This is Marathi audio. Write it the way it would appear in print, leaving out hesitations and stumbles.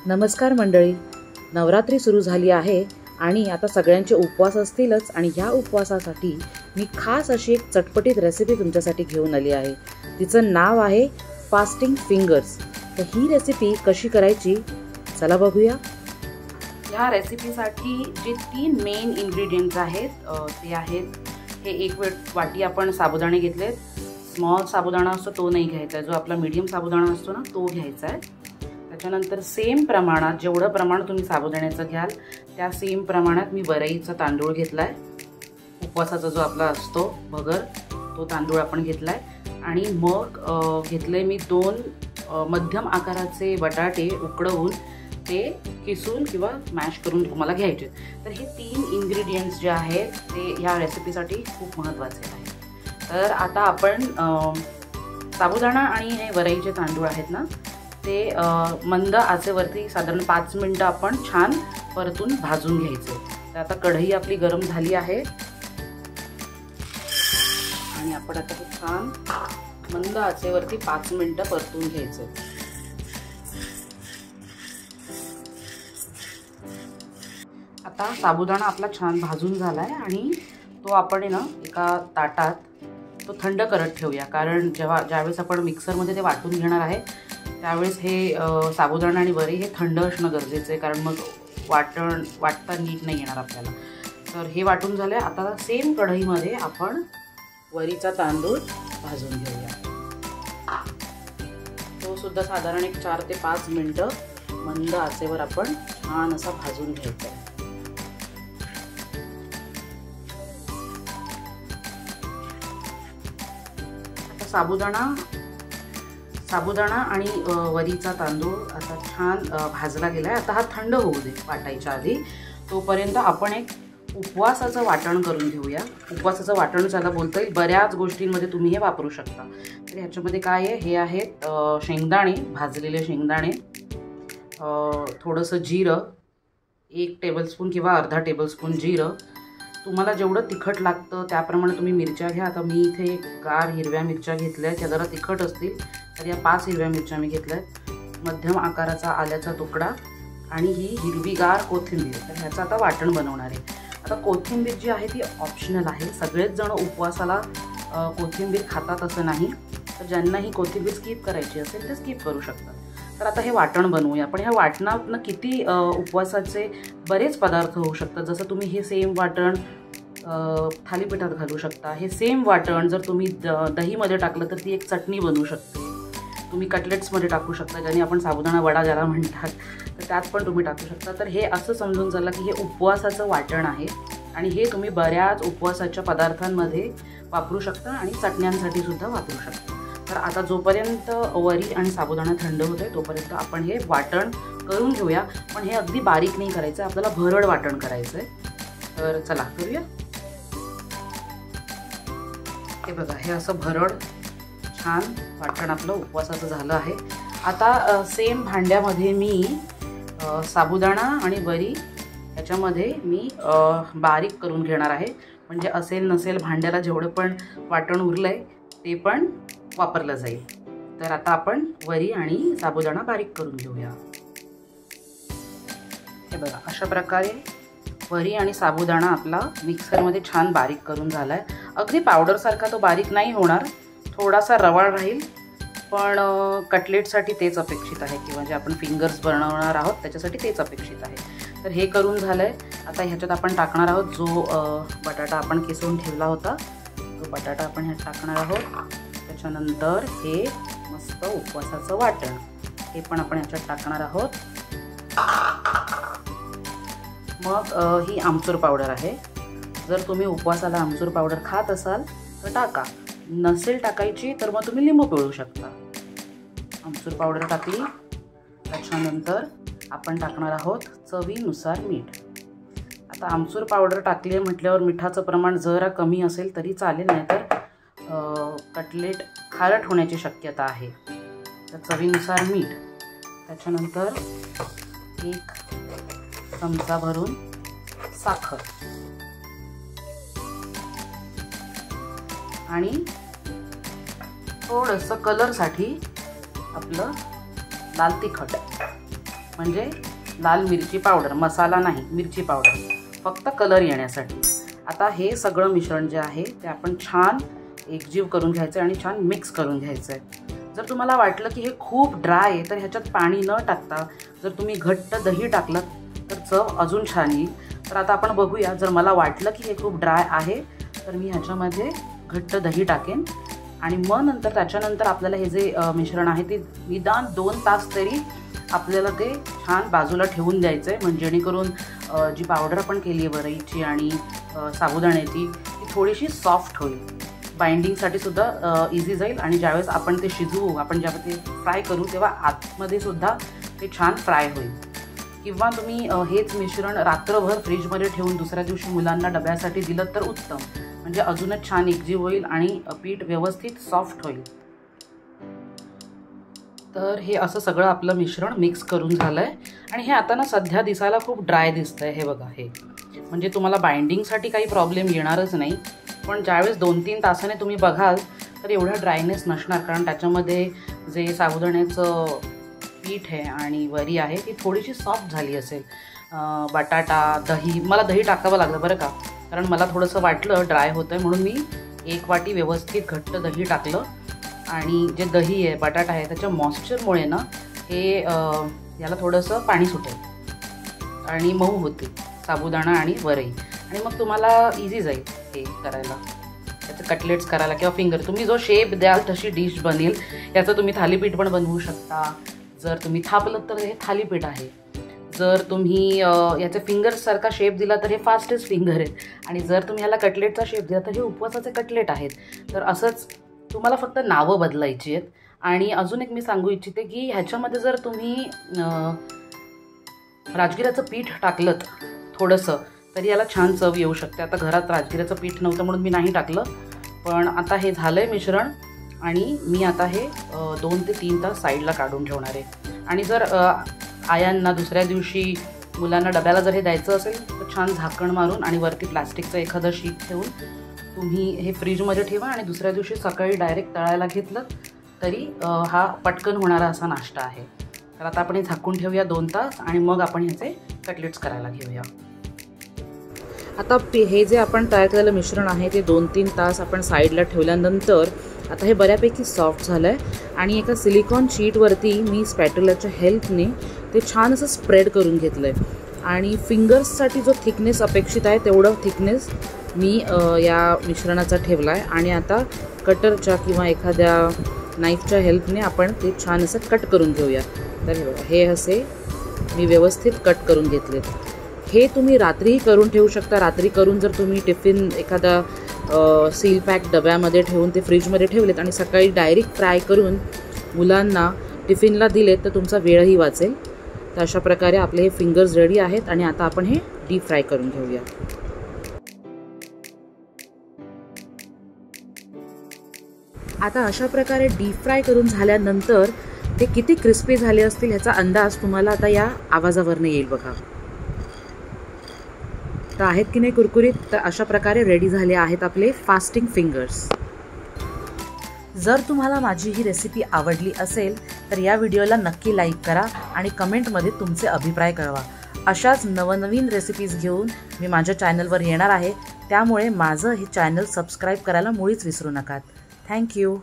नमस्कार मंडळी, नवरात्री सुरू झाली आहे आणि आता सगळ्यांचे उपवास असतीलच आणि ह्या उपवासासाठी मी खास अशी एक चटपटीत रेसिपी तुमच्यासाठी घेऊन आली आहे। तिचं नाव आहे फास्टिंग फिंगर्स। तर ही रेसिपी कशी करायची चला बघूया। या रेसिपीसाठी जे 3 मेन इन्ग्रेडियंट्स आहेत ते आहेत हे 1 वाटी आपण साबुदाणे घेतलेत। स्मॉल साबुदाणा असतो तो नाही घ्यायचा, जो आपला मीडियम साबुदाणा असतो ना तो घ्यायचा आहे। त्याच्यानंतर सेम प्रमाणात जेवढं प्रमाण तुम्ही साबुदाण्याचं घ्याल त्या सेम प्रमाणात मी वरईचा तांदूळ घेतलाय। उपवासाचा जो आपला असतो भगर तो तांदूळ आपण घेतलाय आणि मग घेतले मी 2 मध्यम आकाराचे बटाटे उकडवून ते किसून किंवा मॅश करून तुम्हाला घ्यायचे। तर हे 3 इन्ग्रेडियंट्स जे आहेत ते ह्या रेसिपीसाठी खूप महत्त्वाचे आहेत। तर आता आपण साबुदाणा आणि हे वरईचे तांदूळ आहेत ना ते मंद आचेवरती साधारण 5 मिनिटं आपण छान परतून भाजून घ्यायचे। तर आता कढई आपली गरम झाली आहे आणि आपण आता हे छान मंद आचेवरती 5 मिनिटं परतून घ्यायचे। आता साबुदाणा आपला छान भाजून झालाय आणि तो आपण ना एका ताटात तो थंड करत ठेवूया, कारण ज्यावेळेस आपण मिक्सरमध्ये ते वाटून घेणार आहे त्यावेळेस हे साबुदाणा आणि वरी हे थंड असणं गरजेचं आहे, कारण मग वाटता नीट नाही येणार आपल्याला। तर हे वाटून झाले। आता सेम कढईमध्ये आपण वरीचा तांदूळ भाजून घेऊया। तो सुद्धा साधारण एक 4 ते 5 मिनिटं मंद आचेवर आपण छान असा भाजून घ्यायचा आहे। आता साबुदाणा आणि वरीचा तांदूळ आता छान भाजला गेलाय। आता हा थंड होऊ दे वाटायच्या आधी, तोपर्यंत आपण एक उपवासाचं वाटण करून घेऊया। उपवासाचं वाटण ज्याला बोलता येईल, बऱ्याच गोष्टींमध्ये तुम्ही हे वापरू शकता। तर ह्याच्यामध्ये काय आहे, हे आहेत शेंगदाणे, भाजलेले शेंगदाणे, थोडंसं जिरं, 1 टेबलस्पून किंवा अर्धा टेबलस्पून जिरं। तुम्हाला जेवढं तिखट लागतं त्याप्रमाणे तुम्ही मिरच्या घ्या। आता मी इथे गार हिरव्या मिरच्या घेतल्या आहेत, त्या जरा तिखट असतील तर या 5 हिरव्या मिरच्या मी घेतल्या आहेत। मध्यम आकाराचा आल्याचा तुकडा आणि ही हिरवीगार कोथिंबीर। तर ह्याचं आता वाटण बनवणार आहे। आता कोथिंबीर जी आहे ती ऑप्शनल आहे, सगळेच जण उपवासाला कोथिंबीर खातात असं नाही, तर ज्यांना ही कोथिंबीर स्किप करायची असेल ते स्किप करू शकतात। तर आता हे वाटण बनवूया। पण ह्या वाटणातनं किती उपवासाचे बरेच पदार्थ होऊ शकतात। जसं तुम्ही हे सेम वाटण थालीपीठात घालू शकता। हे सेम वाटण जर तुम्ही दहीमध्ये टाकलं तर ती एक चटणी बनवू शकते। तुम्ही कटलेट्समध्ये टाकू शकता, ज्याने आपण साबुदाणा वडा ज्याला म्हणतात, तर त्यात पण तुम्ही टाकू शकता। तर हे असं समजून चाललं की हे उपवासाचं वाटण आहे आणि हे तुम्ही बऱ्याच उपवासाच्या पदार्थांमध्ये वापरू शकता आणि चटण्यांसाठी सुद्धा वापरू शकता। तर आता जोपर्यंत वरी आणि साबुदाणा थंड होते तोपर्यंत आपण हे वाटण करून घेऊया। पण हे अगदी बारीक नाही करायचं, आपल्याला भरड वाटण करायचं आहे। तर चला करूया। हे बघा, हे असं भरड छान वाटण आपलं उपवासाचं झालं आहे। आता सेम भांड्यामध्ये मी साबुदाणा आणि वरी याच्यामध्ये मी बारीक करून घेणार आहे, म्हणजे असेल नसेल भांड्याला जेवढं पण वाटण उरलंय ते पण वापरलं जाईल। तर आता आपण वरी आणि साबुदाणा बारीक करून घेऊया। हे बघा, अशा प्रकारे वरी आणि साबुदाणा आपला मिक्सरमध्ये छान बारीक करून झालाय। अगदी पावडरसारखा तो बारीक नाही होणार, थोडासा रवाळ राहील, पण कटलेटसाठी तेच अपेक्षित आहे, किंवा जे आपण फिंगर्स बनवणार आहोत त्याच्यासाठी तेच अपेक्षित आहे। तर हे करून झालंय। आता ह्याच्यात आपण टाकणार आहोत जो बटाटा आपण किसून ठेवला होता, तो बटाटा आपण ह्यात टाकणार आहोत। त्याच्यानंतर हे मस्त उपवासाचं वाटण हे पण आपण ह्याच्यात टाकणार आहोत। मग ही आमचूर पावडर आहे। जर तुम्ही उपवासाला आमचूर पावडर खात असाल तर टाका, नसेल टाकायची तर मग तुम्ही लिंबू पिळू शकता। आमचूर पावडर टाकली, त्याच्यानंतर आपण टाकणार आहोत चवीनुसार मीठ। आता आमचूर पावडर टाकली म्हटल्यावर मिठाचं प्रमाण जरा कमी असेल तरी चालेल, नाहीतर कटलेट खारट होण्याची शक्यता आहे। तर चवीनुसार मीठ, त्याच्यानंतर 1 चमचा भरून साखर आणि थोडंसं कलरसाठी आपलं लाल तिखट। म्हणजे लाल मिरची पावडर, मसाला नाही, मिरची पावडर, फक्त कलर येण्यासाठी. आता हे सगळं मिश्रण जे आहे ते आपण छान एकजीव करून घ्यायचं आणि छान मिक्स करून घ्यायचं आहे. जर तुम्हाला वाटलं की हे खूप ड्राय आहे तर ह्याच्यात पाणी न टाकता जर तुम्ही घट्ट दही टाकलं तर चव अजून छान येईल. तर आता आपण बघूया. जर मला वाटलं की हे खूप ड्राय आहे तर मी ह्याच्यामध्ये घट्ट दही टाकेन आणि मग नंतर त्याच्यानंतर आपल्याला हे जे मिश्रण आहे ते निदान 2 तास तरी आपल्याला ते छान बाजूला ठेवून द्यायचं आहे, म्हणजे जेणेकरून जी पावडर आपण केली आहे वरईची आणि साबुदाण्याची ती थोडीशी सॉफ्ट होईल. बाइंडिंगसाठी सुद्धा इझी जाईल आणि ज्यावेळेस आपण ते शिजवू, आपण जेव्हा ते फ्राय करू तेव्हा आतमध्ये सुद्धा ते छान फ्राय होईल. किंवा तुम्ही हेच मिश्रण रात्रभर फ्रीजमध्ये ठेवून दुसऱ्या दिवशी मुलांना डब्यासाठी दिलं तर उत्तम, म्हणजे अजूनच छान एकजीव होईल आणि पीठ व्यवस्थित सॉफ्ट होईल. तर हे असं सगळं आपलं मिश्रण मिक्स करून झालं आहे आणि हे आता ना सध्या दिसायला खूप ड्राय दिसतंय. हे बघा, हे म्हणजे तुम्हाला बाइंडिंगसाठी काही प्रॉब्लेम येणारच नाही, पण ज्यावेळेस 2-3 तासाने तुम्ही बघाल तर एवढा ड्रायनेस नसणार, कारण त्याच्यामध्ये जे साबुदाण्याचं पीठ आहे आणि वरी आहे ती थोडीशी सॉफ्ट झाली असेल. बटाटा, दही, मला दही टाकावं लागलं बरं का, कारण मला थोडंसं वाटलं ड्राय होतं आहे म्हणून मी 1 वाटी व्यवस्थित घट्ट दही टाकलं. आणि जे दही आहे, बटाटा आहे, त्याच्या मॉइश्चरमुळे ना हे याला थोडंसं पाणी सुटेल आणि मऊ होते साबुदाणा आणि वरई, आणि मग तुम्हाला इझी जाईल हे करायला, त्याचे कटलेट्स करायला किंवा फिंगर. तुम्ही जो शेप द्याल तशी डिश बनेल. याचं तुम्ही थालीपीठ पण बनवू शकता. जर तुम्ही थापलं तर हे थालीपीठ आहे. जर तुम्ही याचे फिंगर्ससारखा शेप दिला तर हे फास्टेस्ट फिंगर आहेत, आणि जर तुम्ही ह्याला कटलेटचा शेप दिला तर हे उपवासाचे कटलेट आहेत. तर असंच तुम्हाला फक्त नावं बदलायची आहेत. आणि अजून एक मी सांगू इच्छिते की ह्याच्यामध्ये जर तुम्ही राजगिराचं पीठ टाकलं थोडंसं तरी याला छान चव येऊ शकते. आता घरात राजगिराचं पीठ नव्हतं म्हणून मी नाही टाकलं, पण आता हे झालं आहे मिश्रण आणि मी आता हे 2 ते 3 तास साईडला काढून ठेवणार आहे. आणि जर आयांना दुसऱ्या दिवशी मुलांना डब्याला जर हे द्यायचं असेल तर छान झाकण मारून आणि वरती प्लास्टिकचं एखादं शीट ठेवून तुम्ही हे फ्रीजमध्ये ठेवा आणि दुसऱ्या दिवशी सकाळी डायरेक्ट तळायला घेतलं तरी हा पटकन होणारा असा नाश्ता आहे. तर आता आपण हे झाकून ठेवूया 2 तास आणि मग आपण ह्याचे कटलेट्स करायला घेऊया. आता हे जे आपण तयार केलेलं मिश्रण आहे ते 2-3 तास आपण साईडला ठेवल्यानंतर आता हे बऱ्यापैकी सॉफ्ट झालं आहे आणि एका सिलिकॉन शीटवरती मी स्पॅटुलाच्या हेल्पने ते छान असं स्प्रेड करून घेतलं आहे. आणि फिंगर्ससाठी जो थिकनेस अपेक्षित आहे तेवढं थिकनेस मी या मिश्रणाचा ठेवला आहे. आणि आता कटरच्या किंवा एखाद्या नाईफच्या हेल्पने आपण ते छान असं कट करून घेऊया. तर हे असे मी व्यवस्थित कट करून घेतलेत. हे तुम्ही रात्रीही करून ठेवू शकता. रात्री करून जर तुम्ही टिफिन एखादा सील पॅक डब्यामध्ये ठेवून ते फ्रीजमध्ये ठेवलेत आणि सकाळी डायरेक्ट फ्राय करून मुलांना टिफिनला दिलेत तर तुमचा वेळही वाचेल. तर अशा प्रकारे आपले हे फिंगर्स रेडी आहेत आणि आता आपण हे डीप फ्राय करून घेऊया. आता अशा प्रकारे डीप फ्राय करून झाल्यानंतर ते किती क्रिस्पी झाले असतील ह्याचा अंदाज तुम्हाला आता या आवाजावरनं येईल बघा. तर आहेत की नाही कुरकुरीत. तर अशा प्रकारे रेडी झाले आहेत आपले फास्टिंग फिंगर्स. जर तुम्हाला माझी ही रेसिपी आवडली असेल तर या व्हिडिओला नक्की लाईक करा आणि कमेंटमध्ये तुमचे अभिप्राय कळवा. अशाच नवनवीन रेसिपीज घेऊन मी माझ्या चॅनलवर येणार आहे, त्यामुळे माझं हे चॅनल सबस्क्राईब करायला मुळीच विसरू नका. थँक्यू.